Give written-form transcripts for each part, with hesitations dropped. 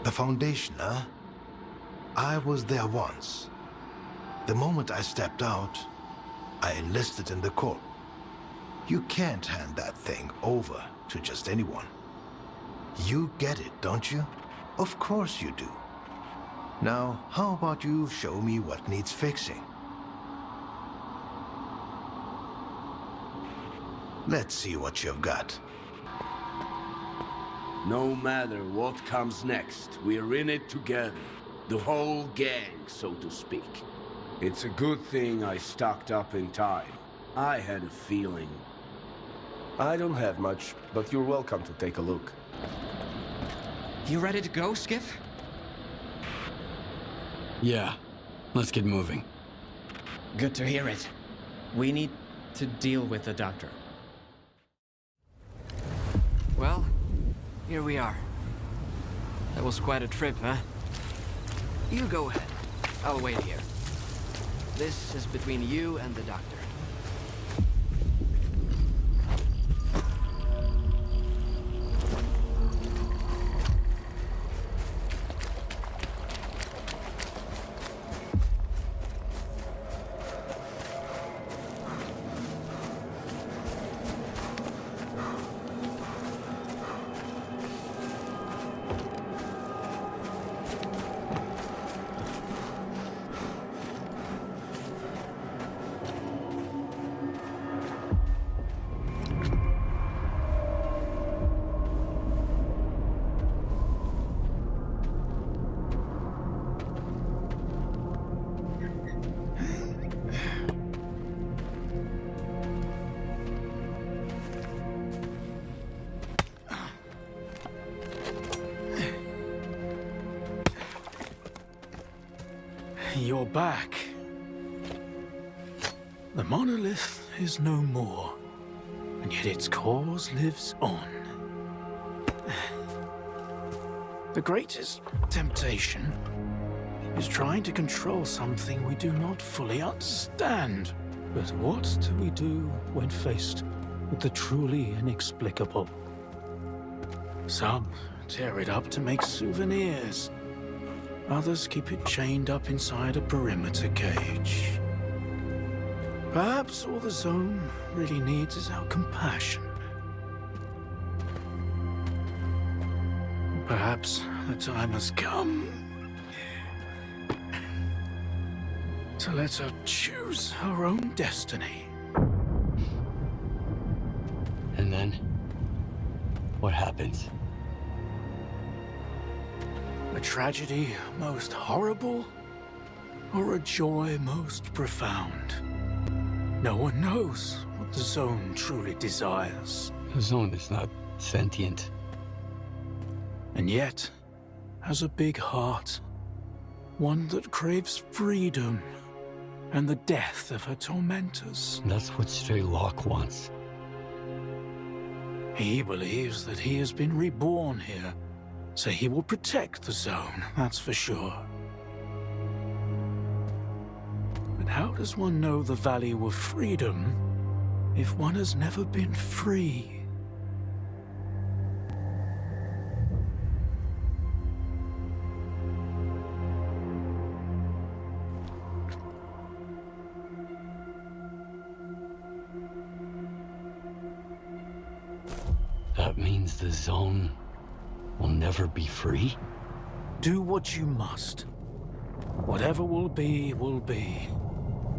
The Foundation, huh? I was there once. The moment I stepped out, I enlisted in the Corps. You can't hand that thing over to just anyone. You get it, don't you? Of course you do. Now, how about you show me what needs fixing? Let's see what you've got. No matter what comes next, we're in it together. The whole gang, so to speak. It's a good thing I stocked up in time. I had a feeling. I don't have much, but you're welcome to take a look. You ready to go, Skif? Yeah, let's get moving. Good to hear it. We need to deal with the doctor. Well, here we are. That was quite a trip, huh? You go ahead. I'll wait here. This is between you and the doctor. You're back. The monolith is no more, and yet its cause lives on. The greatest temptation is trying to control something we do not fully understand. But what do we do when faced with the truly inexplicable? Some tear it up to make souvenirs. Others keep it chained up inside a perimeter cage. Perhaps all the zone really needs is our compassion. Perhaps the time has come to let her choose her own destiny. And then, what happens? A tragedy most horrible, or a joy most profound? No one knows what the zone truly desires. The zone is not sentient. And yet, has a big heart. One that craves freedom and the death of her tormentors. That's what Strelok wants. He believes that he has been reborn here, so he will protect the zone, that's for sure. But how does one know the value of freedom if one has never been free? That means the zone will never be free? Do what you must. Whatever will be, will be.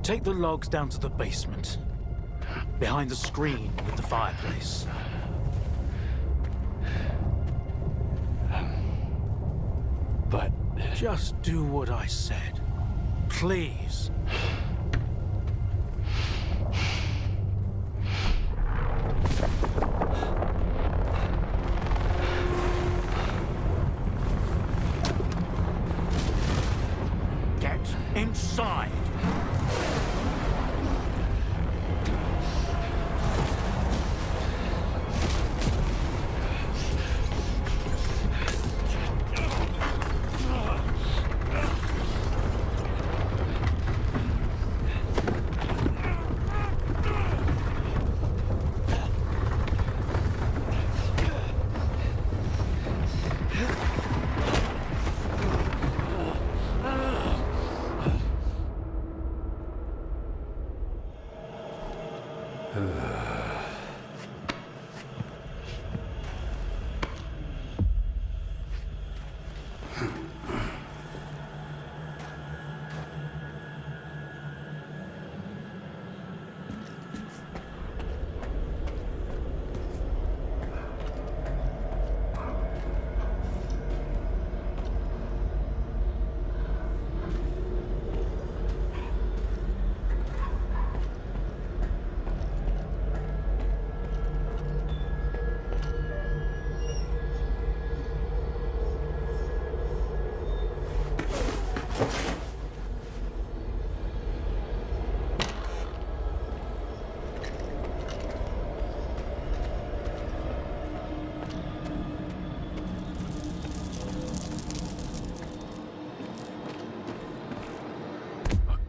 Take the logs down to the basement. Behind the screen with the fireplace. But... Just do what I said. Please. Inside.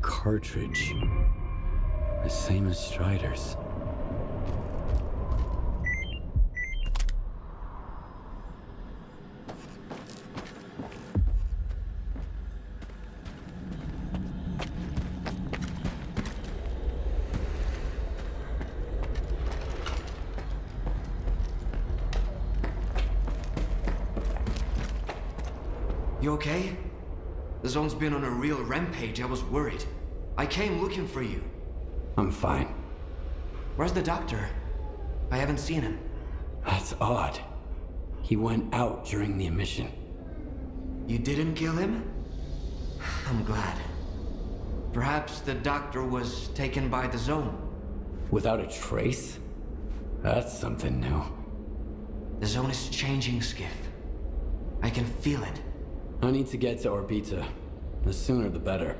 Cartridge. The same as Strider's. You okay? The zone's been on a real rampage. I was worried. I came looking for you. I'm fine. Where's the doctor? I haven't seen him. That's odd. He went out during the emission. You didn't kill him? I'm glad. Perhaps the doctor was taken by the zone. Without a trace? That's something new. The zone is changing, Skif. I can feel it. I need to get to Orbita. The sooner the better.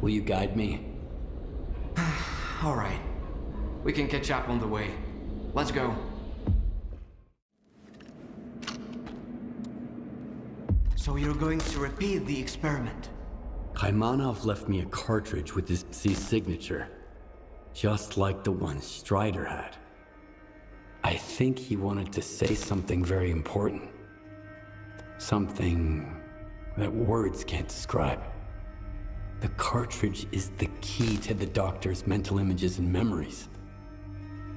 Will you guide me? All right. We can catch up on the way. Let's go. So you're going to repeat the experiment? Kaymanov left me a cartridge with his signature. Just like the one Strider had. I think he wanted to say something very important. Something that words can't describe. The cartridge is the key to the doctor's mental images and memories.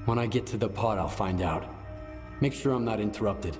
When I get to the pod, I'll find out. Make sure I'm not interrupted.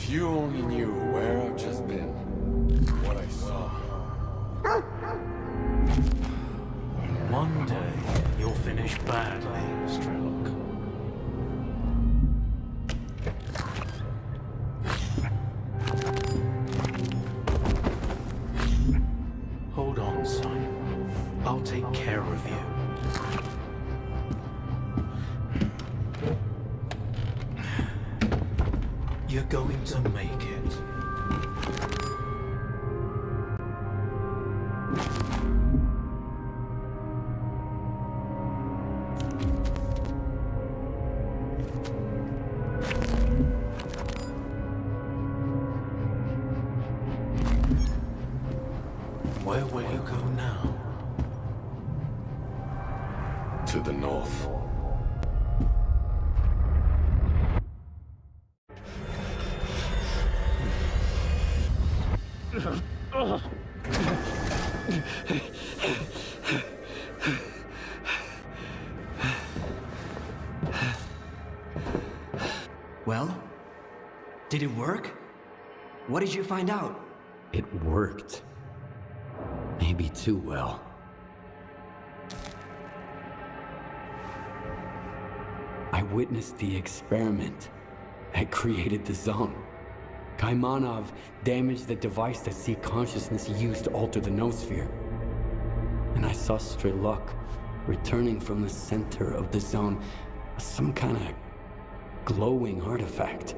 You only knew where I've just been, what I saw. One day, you'll finish badly, Strelok. You're going to make it. Where will you go now? To the north. Well? Did it work? What did you find out? It worked. Maybe too well. I witnessed the experiment that created the zone. Kaymanov damaged the device that Sea Consciousness used to alter the noosphere. And I saw Strelok returning from the center of the zone, some kind of glowing artifact.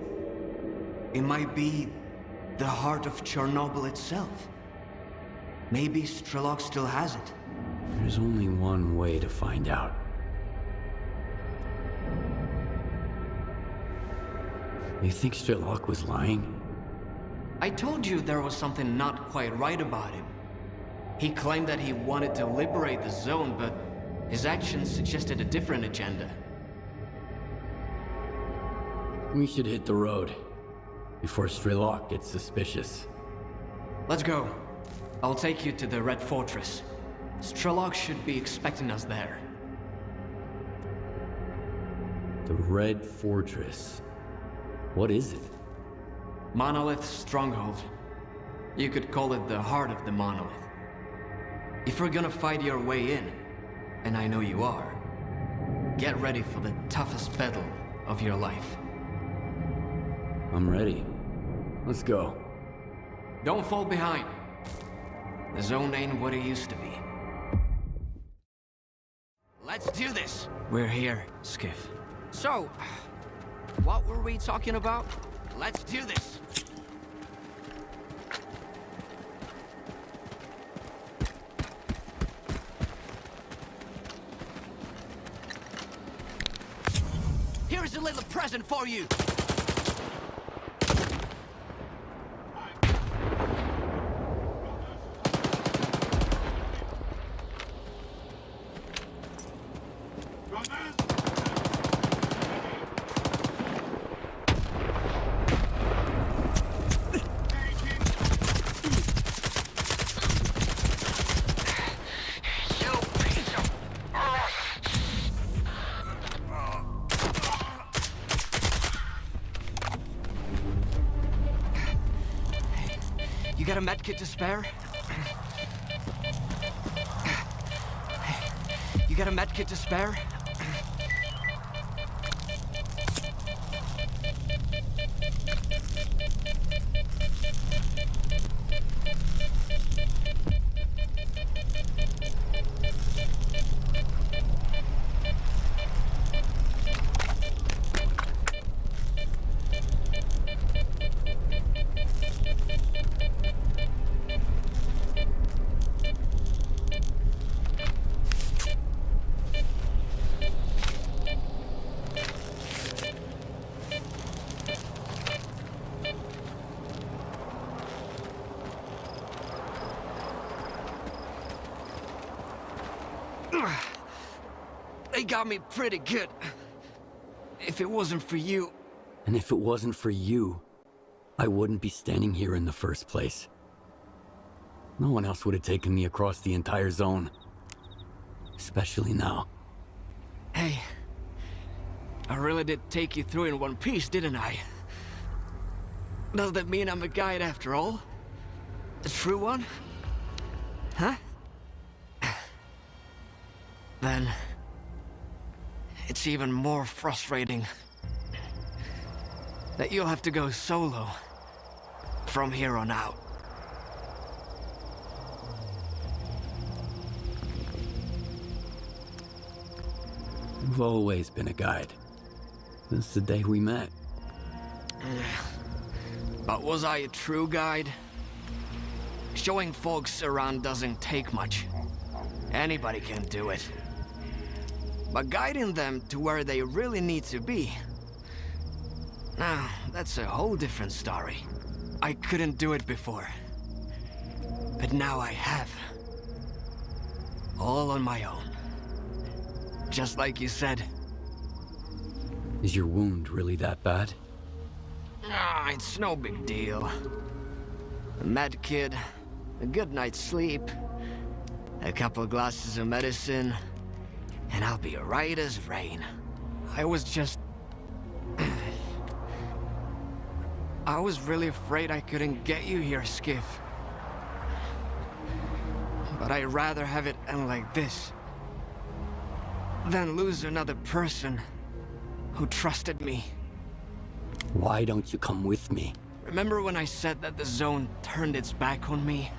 It might be the heart of Chernobyl itself. Maybe Strelok still has it. There's only one way to find out. You think Strelok was lying? I told you there was something not quite right about him. He claimed that he wanted to liberate the zone, but his actions suggested a different agenda. We should hit the road before Strelok gets suspicious. Let's go. I'll take you to the Red Fortress. Strelok should be expecting us there. The Red Fortress. What is it? Monolith stronghold. You could call it the heart of the monolith. If you're gonna fight your way in, and I know you are, get ready for the toughest battle of your life. I'm ready. Let's go. Don't fall behind. The zone ain't what it used to be. Let's do this! We're here, Skif. So, what were we talking about? Let's do this! Here's a little present for you! You got a medkit to spare? You got a medkit to spare? They got me pretty good. If it wasn't for you... And if it wasn't for you, I wouldn't be standing here in the first place. No one else would have taken me across the entire zone. Especially now. Hey, I really did take you through in one piece, didn't I? Does that mean I'm a guide after all? A true one? Huh? Then... it's even more frustrating that you'll have to go solo from here on out. You've always been a guide. Since the day we met. But was I a true guide? Showing folks around doesn't take much. Anybody can do it. But guiding them to where they really need to be, now, that's a whole different story. I couldn't do it before. But now I have. All on my own. Just like you said. Is your wound really that bad? Ah, it's no big deal. A med kid, a good night's sleep, a couple glasses of medicine, and I'll be right as rain. I was just... I was really afraid I couldn't get you here, Skif. But I'd rather have it end like this than lose another person who trusted me. Why don't you come with me? Remember when I said that the Zone turned its back on me?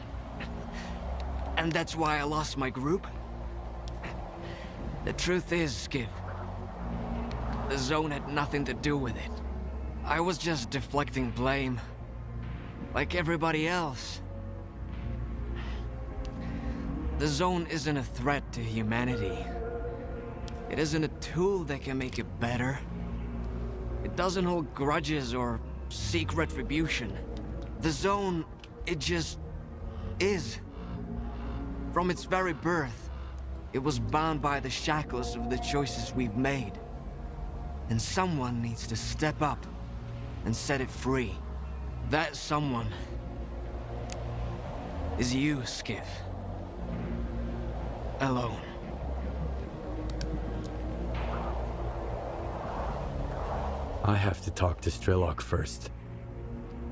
And that's why I lost my group? The truth is, Skif, the Zone had nothing to do with it. I was just deflecting blame, like everybody else. The Zone isn't a threat to humanity. It isn't a tool that can make it better. It doesn't hold grudges or seek retribution. The Zone, it just is. From its very birth, it was bound by the shackles of the choices we've made. And someone needs to step up and set it free. That someone is you, Skif. Alone. I have to talk to Strelok first.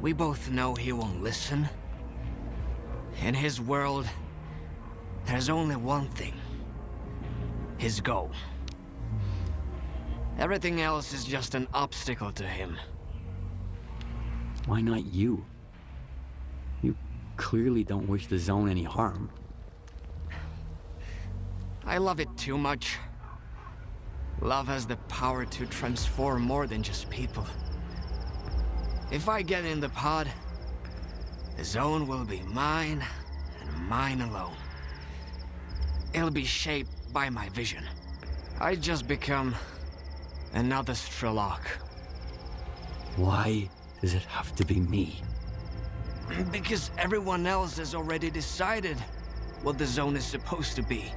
We both know he won't listen. In his world, there's only one thing. His goal. Everything else is just an obstacle to him. Why not you? You clearly don't wish the Zone any harm. I love it too much. Love has the power to transform more than just people. If I get in the pod, the Zone will be mine, and mine alone. It'll be shaped by my vision. I just become another Strelok. Why does it have to be me? Because everyone else has already decided what the Zone is supposed to be.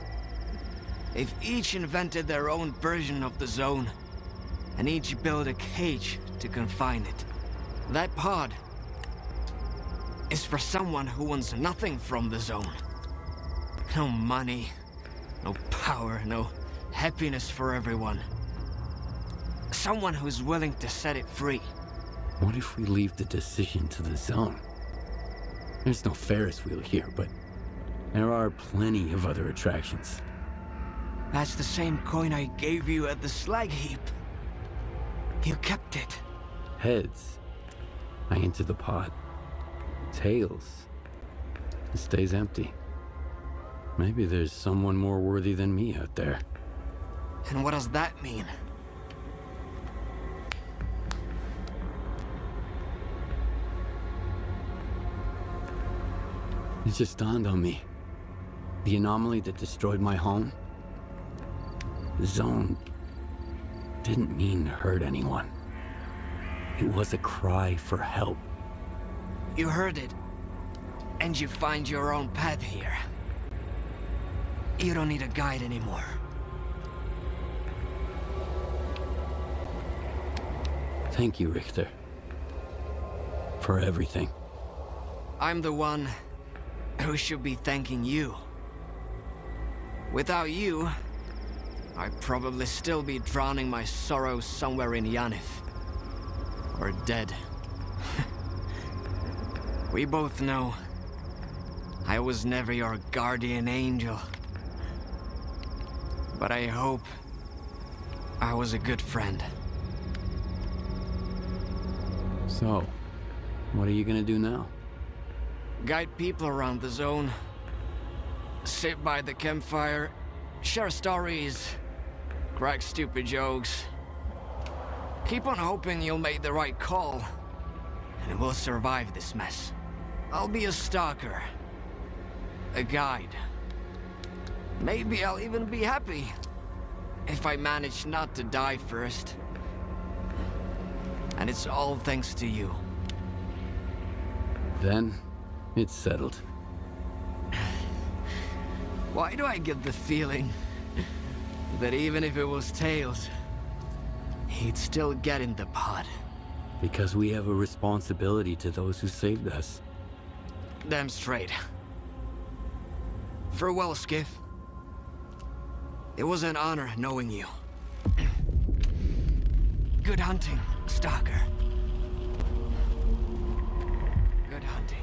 They've each invented their own version of the Zone, and each built a cage to confine it. That pod is for someone who wants nothing from the Zone. No money, no power, no happiness for everyone. Someone who's willing to set it free. What if we leave the decision to the Zone? There's no Ferris wheel here, but there are plenty of other attractions. That's the same coin I gave you at the slag heap. You kept it. Heads, I enter the pod. Tails, it stays empty. Maybe there's someone more worthy than me out there. And what does that mean? It just dawned on me. The anomaly that destroyed my home, the Zone didn't mean to hurt anyone. It was a cry for help. You heard it, and you find your own path here. You don't need a guide anymore. Thank you, Richter. For everything. I'm the one who should be thanking you. Without you, I'd probably still be drowning my sorrows somewhere in Yanif. Or dead. We both know I was never your guardian angel. But I hope I was a good friend. So, what are you gonna do now? Guide people around the Zone. Sit by the campfire, share stories, crack stupid jokes. Keep on hoping you'll make the right call. and we'll survive this mess. I'll be a stalker. A guide. Maybe I'll even be happy. If I manage not to die first. And it's all thanks to you. Then, it's settled. Why do I get the feeling that even if it was Tails, he'd still get in the pod? Because we have a responsibility to those who saved us. Damn straight. Farewell, Skif. It was an honor knowing you. Good hunting, Stalker. Good hunting.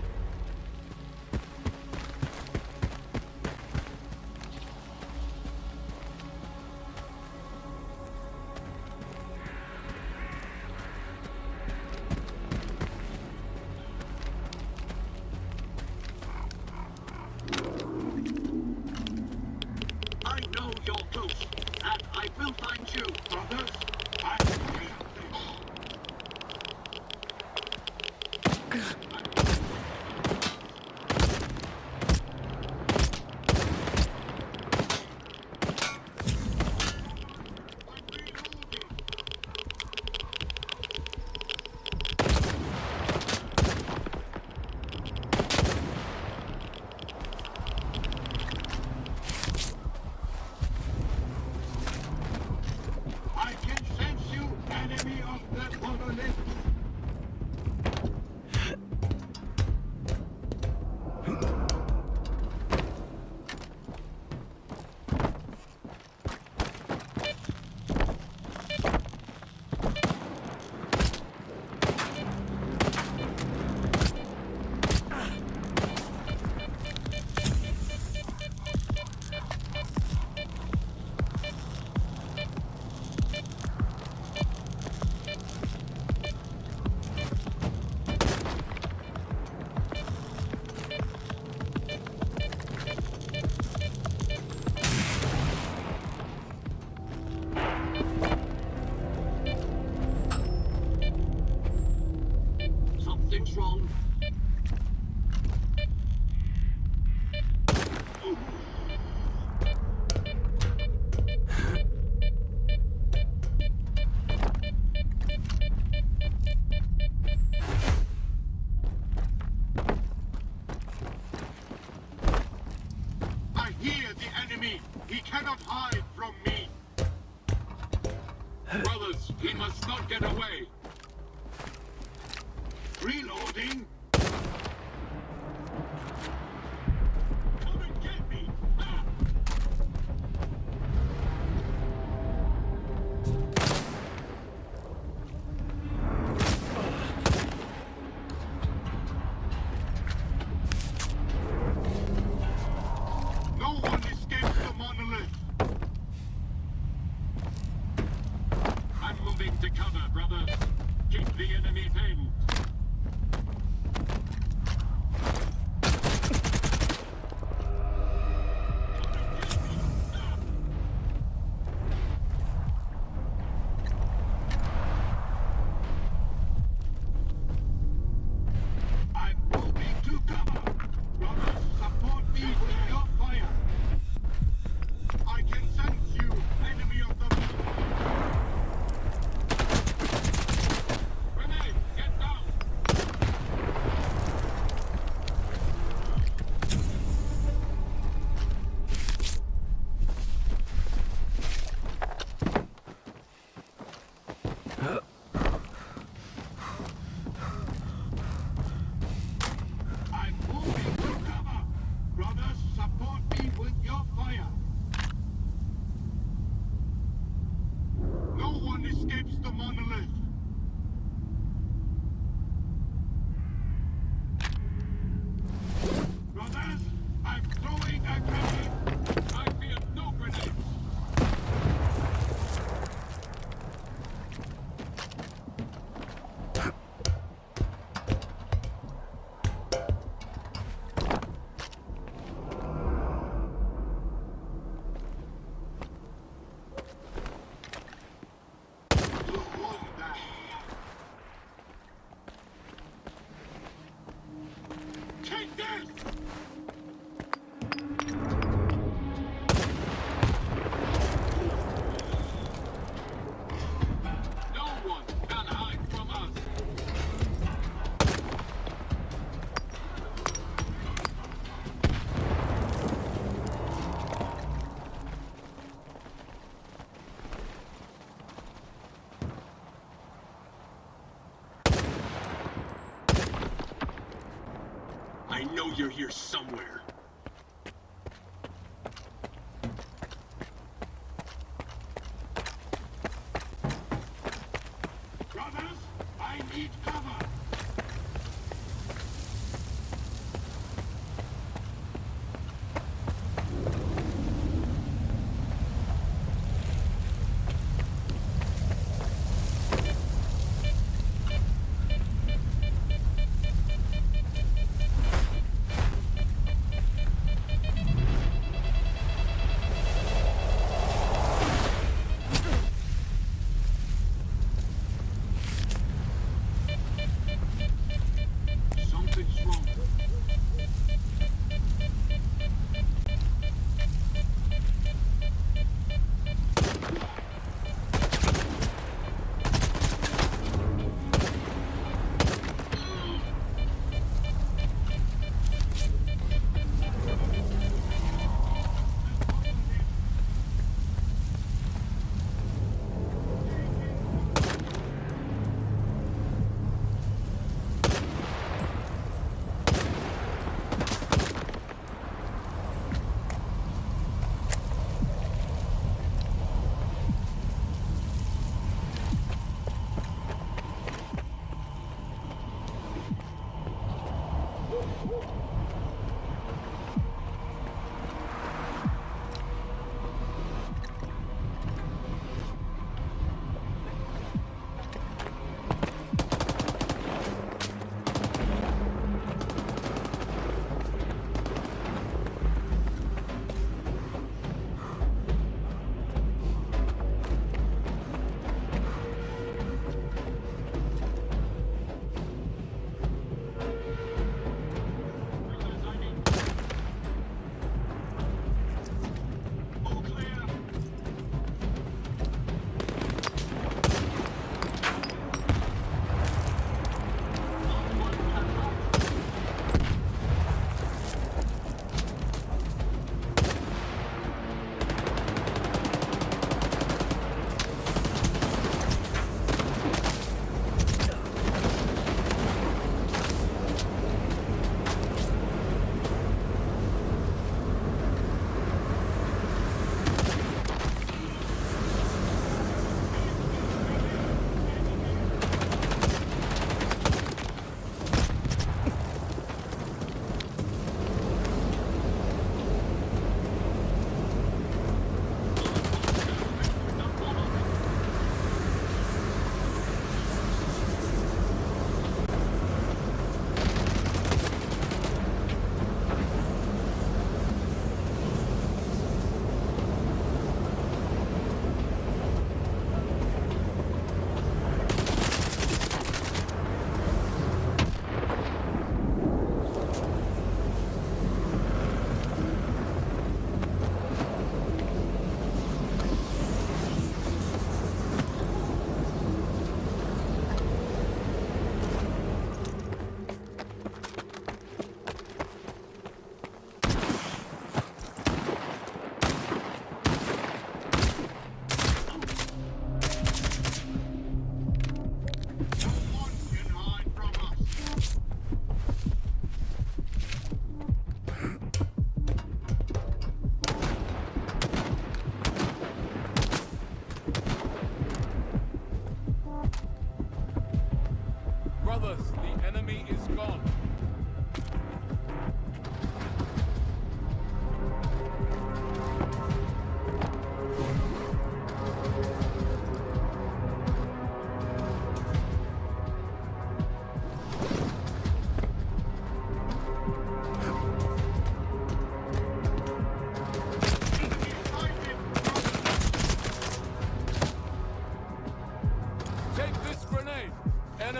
I know your ghost, and I will find you, brothers. I can sense you, enemy of the monolith. Something's wrong. I hear the enemy. He cannot hide from me. Brothers, he must not get away. Reloading. Come and get me. Ah. No one escapes the monolith. I'm moving to cover, brothers. Keep the enemy pinned. I'm moving to cover. Brothers, support me with your fire. I can sense you, enemy of the Grenade, get down. I'm moving to cover. Brothers, support me with your fire. No one escapes the monolith. Brothers, I'm throwing a grenade. I fear no grenades. I know you're here somewhere. Brothers, I need cover. Something's wrong.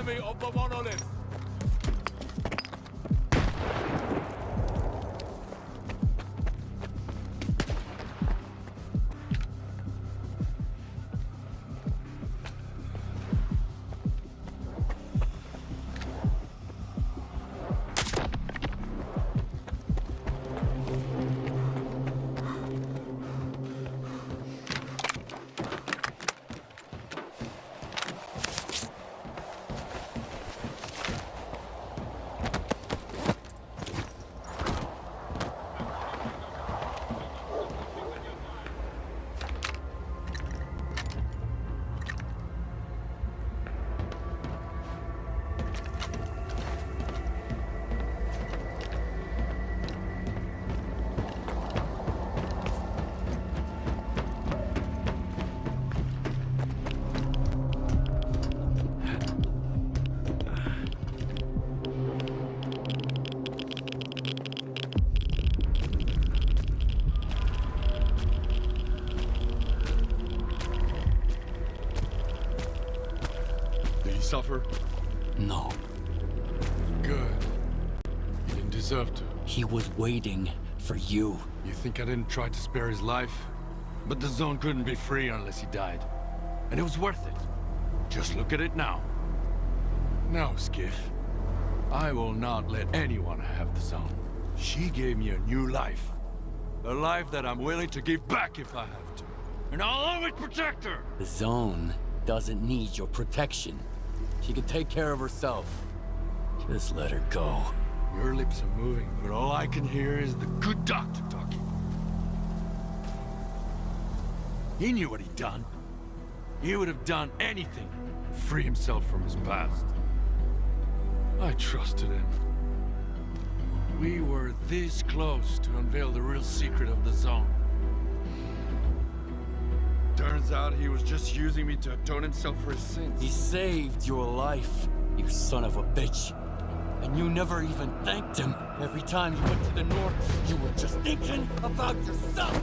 enemy of the monolith. suffer? No. Good. He didn't deserve to. He was waiting for you. You think I didn't try to spare his life? But the zone couldn't be free unless he died. And it was worth it. Just look at it now. No, Skif. I will not let anyone have the zone. She gave me a new life. A life that I'm willing to give back if I have to. And I'll always protect her! The zone doesn't need your protection. She can take care of herself. Just let her go. Your lips are moving, but all I can hear is the good doctor talking. He knew what he'd done. He would have done anything to free himself from his past. I trusted him. We were this close to unveil the real secret of the zone. Turns out he was just using me to atone himself for his sins. He saved your life, you son of a bitch. And you never even thanked him. Every time you went to the north, you were just thinking about yourself.